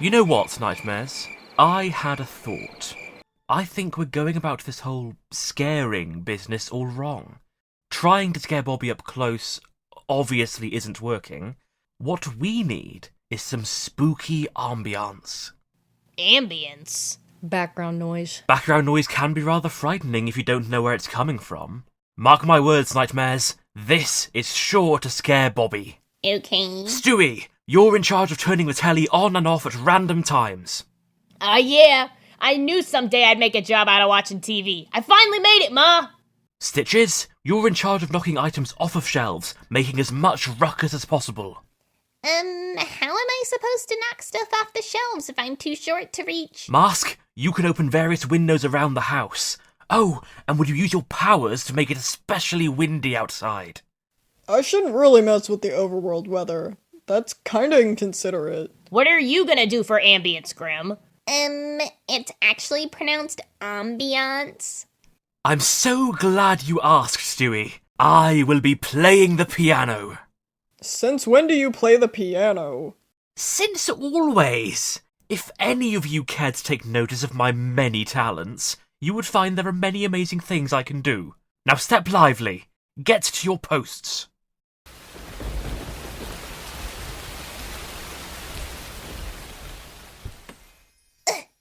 You know what, Nightmares? I had a thought. I think we're going about this whole scaring business all wrong. Trying to scare Bobby up close obviously isn't working. What we need is some spooky ambiance. Ambience? Background noise. Background noise can be rather frightening if you don't know where it's coming from. Mark my words, Nightmares. This is sure to scare Bobby. Okay. Stewie, you're in charge of turning the telly on and off at random times. Yeah. I knew someday I'd make a job out of watching TV. I finally made it, Ma! Stitches, you're in charge of knocking items off of shelves, making as much ruckus as possible. How am I supposed to knock stuff off the shelves if I'm too short to reach? Mask, you can open various windows around the house. Oh, and would you use your powers to make it especially windy outside? I shouldn't really mess with the overworld weather. That's kinda inconsiderate. What are you gonna do for ambience, Grim? It's actually pronounced ambiance. I'm so glad you asked, Stewie. I will be playing the piano. Since when do you play the piano? Since always. If any of you cared to take notice of my many talents, you would find there are many amazing things I can do. Now step lively. Get to your posts.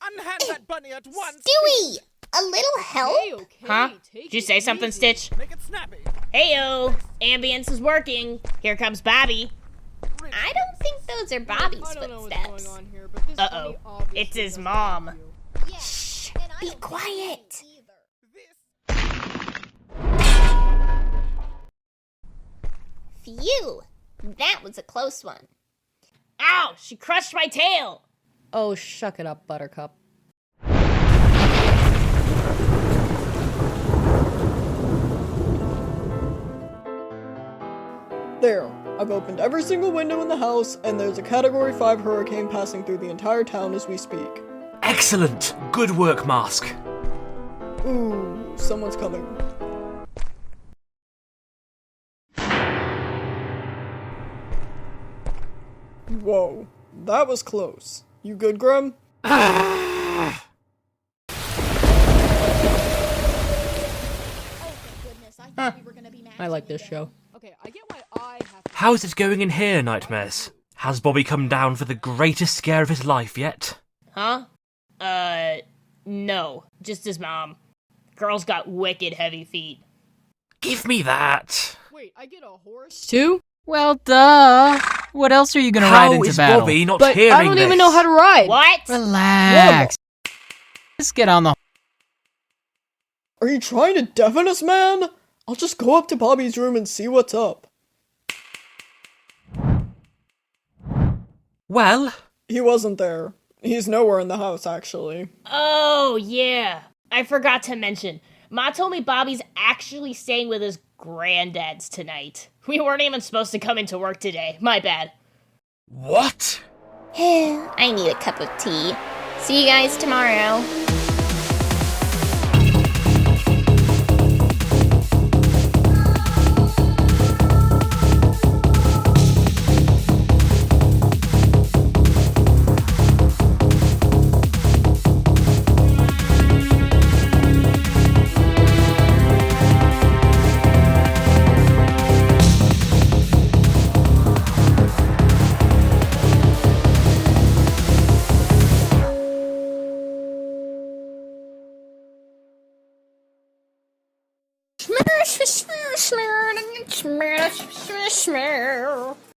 Unhand that bunny at once! Stewie! A little help? Huh? Did you say something, Stitch? Make it snappy! Heyo! Ambience is working. Here comes Bobby. I don't think those are Bobby's footsteps. Uh-oh. It's his mom. Shh! Be quiet! Phew! That was a close one. Ow! She crushed my tail! Oh, shuck it up, Buttercup. There, I've opened every single window in the house, and there's a Category 5 hurricane passing through the entire town as we speak. Excellent! Good work, Mask. Ooh, someone's coming. Whoa, that was close. You good, Grim? I like this show. Okay, I get why I have to... How's it going in here, Nightmares? Has Bobby come down for the greatest scare of his life yet? Huh? No. Just his mom. Girl's got wicked heavy feet. Give me that! Wait, I get a horse? Two? Well, duh. What else are you gonna ride How into is battle? Bobby not But hearing I don't this? even know how to ride! What? Relax. Just get on the... Are you trying to deafen us, man? I'll just go up to Bobby's room and see what's up. Well, He wasn't there. He's nowhere in the house, actually. Oh, yeah. I forgot to mention. Ma told me Bobby's actually staying with his granddads tonight. We weren't even supposed to come into work today. My bad. what? I need a cup of tea. See you guys tomorrow.